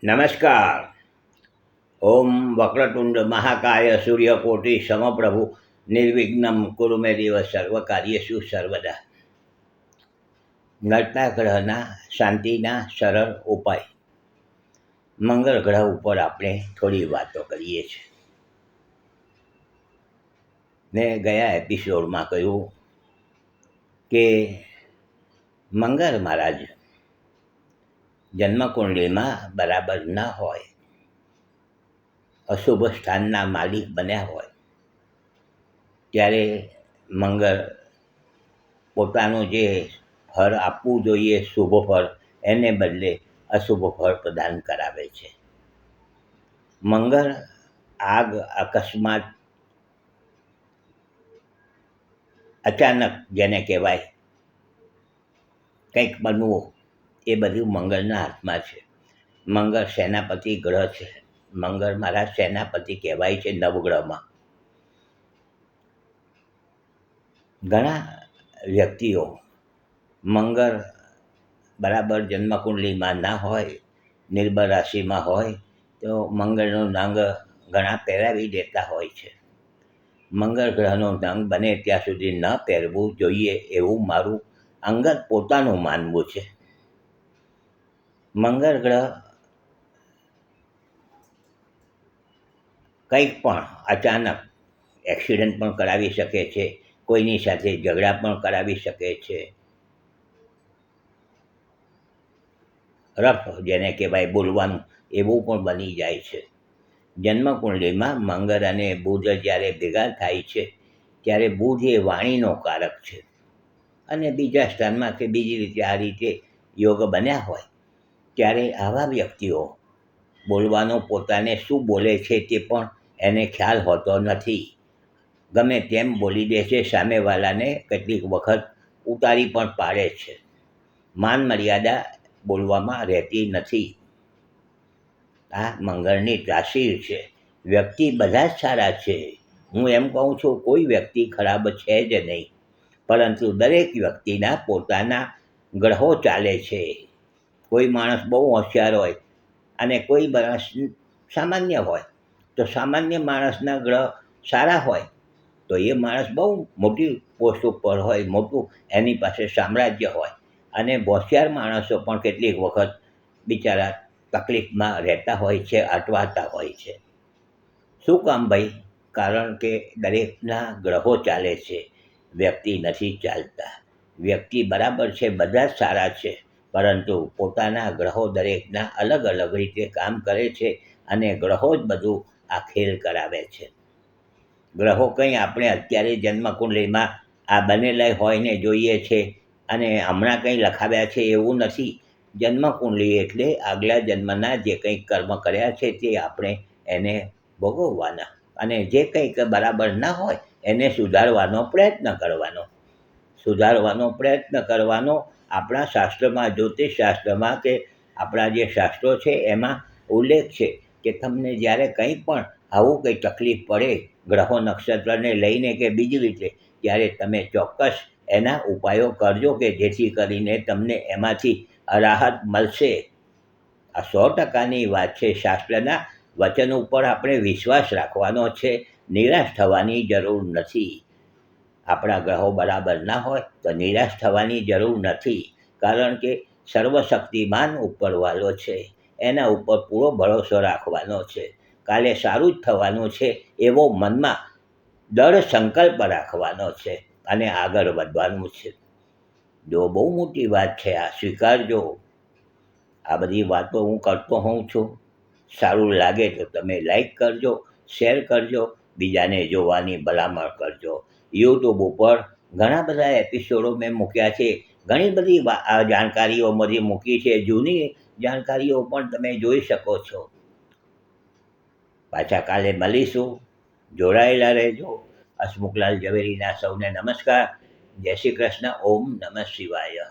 નમસ્કાર. ઓમ વક્રતુંડ મહાકાય સૂર્યકોટિ સમપ્રભુ નિર્વિઘ્નમ કુરુ મે દેવ સર્વકાર્યેષુ સર્વદા. નડતા ગ્રહના શાંતિના સરળ ઉપાય. મંગળ ગ્રહ ઉપર આપણે થોડી વાતો કરીએ છીએ. મેં ગયા એપિસોડમાં કહ્યું કે મંગળ મહારાજ જન્મકુંડળીમાં બરાબર ન હોય, અશુભ સ્થાનના માલિક બન્યા હોય, ત્યારે મંગળ પોતાનું જે ફળ આપવું જોઈએ શુભ ફળ, એને બદલે અશુભ ફળ પ્રદાન કરાવે છે. મંગળ આગ, અકસ્માત, અચાનક જેને કહેવાય કંઈક બનવું, એ બધું મંગળના હાથમાં છે. મંગળ સેનાપતિ ગ્રહ છે. મંગળ મારા સેનાપતિ કહેવાય છે નવગ્રહમાં. ઘણા વ્યક્તિઓ મંગળ બરાબર જન્મકુંડલીમાં ના હોય, નિર્બળ રાશિમાં હોય તો મંગળનો નંગ ઘણા પહેરાવી દેતા હોય છે. મંગળ ગ્રહનો નંગ બને ત્યાં સુધી ન પહેરવું જોઈએ એવું મારું અંગત પોતાનું માનવું છે. મંગળ ગ્રહ કંઈક પણ અચાનક એક્સિડન્ટ પણ કરાવી શકે છે, કોઈની સાથે ઝઘડા પણ કરાવી શકે છે, રફ જેને કહેવાય બોલવાનું એવું પણ બની જાય છે. જન્મકુંડળીમાં મંગળ અને બુધ જ્યારે ભેગા થાય છે ત્યારે બુધ એ વાણીનો કારક છે, અને બીજા સ્થાનમાં કે બીજી રીતે આ રીતે યોગ બન્યા હોય ત્યારે આવા વ્યક્તિઓ બોલવાનો, પોતાને શું બોલે છે તે પણ એને ખ્યાલ હોતો નથી. ગમે તેમ બોલી દે છે, સામેવાળાને કેટલીક વખત ઉતારી પણ પાડે છે. માન મર્યાદા બોલવામાં રહેતી નથી. આ મંગળની તાસીર છે. વ્યક્તિ બધા જ સારા છે. હું એમ કહું છું કોઈ વ્યક્તિ ખરાબ છે જ નહીં, પરંતુ દરેક વ્યક્તિના પોતાના ગ્રહો ચાલે છે. કોઈ માણસ બહુ હોશિયાર હોય અને કોઈ માણસ સામાન્ય હોય, તો સામાન્ય માણસના ગ્રહ સારા હોય તો એ માણસ બહુ મોટી પોસ્ટ ઉપર હોય, મોટું એની પાસે સામ્રાજ્ય હોય, અને હોશિયાર માણસો પણ કેટલીક વખત બિચારા તકલીફમાં રહેતા હોય છે, અટવાતા હોય છે. શું કામ ભાઈ? કારણ કે દરેકના ગ્રહો ચાલે છે, વ્યક્તિ નથી ચાલતા. વ્યક્તિ બરાબર છે, બધા જ સારા છે, પરંતુ પોતાના ગ્રહો દરેકના અલગ અલગ રીતે કામ કરે છે, અને ગ્રહો જ બધું આ ખેલ કરાવે છે. ગ્રહો કંઈ આપણે અત્યારે જન્મકુંડલીમાં આ બનેલા હોય ને જોઈએ છે અને હમણાં કંઈ લખાવ્યા છે એવું નથી. જન્મકુંડલી એટલે આગલા જન્મના જે કંઈક કર્મ કર્યા છે તે આપણે એને ભોગવવાના, અને જે કંઈક બરાબર ના હોય એને સુધારવાનો પ્રયત્ન કરવાનો. આપણા શાસ્ત્રમાં, જ્યોતિષશાસ્ત્રમાં કે આપણા જે શાસ્ત્રો છે એમાં ઉલ્લેખ છે કે તમને જ્યારે કંઈ પણ આવું કંઈ તકલીફ પડે ગ્રહો નક્ષત્રને લઈને કે બીજી રીતે, ત્યારે તમે ચોક્કસ એના ઉપાયો કરજો કે જેથી કરીને તમને એમાંથી રાહત મળશે. આ 100%ની વાત છે. શાસ્ત્રના વચન ઉપર આપણે વિશ્વાસ રાખવાનો છે, નિરાશ થવાની જરૂર નથી. આપણા ગ્રહો બરાબર ના હોય તો નિરાશ થવાની જરૂર નથી, કારણ કે સર્વશક્તિમાન ઉપરવાળો છે, એના ઉપર પૂરો ભરોસો રાખવાનો છે. કાલે સારું જ થવાનું છે એવો મનમાં દૃઢ સંકલ્પ રાખવાનો છે, અને આગળ વધવાનું છે. જો બહુ મોટી વાત છે, આ સ્વીકારજો. આ બધી વાતો હું કરતો હોઉં છું. સારું લાગે તો તમે લાઈક કરજો, શેર કરજો, બીજાને જોવાની ભલામણ કરજો. યુટ્યુબ ઉપર ઘણા બધા એપિસોડો મેં મૂક્યા છે. ઘણી બધી જાણકારીઓ બધી મૂકી છે. જૂની જાણકારીઓ પણ તમે જોઈ શકો છો. પાછા કાલે મળીશું. જોડાયેલા રહેજો. હસમુખલાલ ઝવેરીના સૌને નમસ્કાર. જય શ્રી કૃષ્ણ. ઓમ નમઃ શિવાય.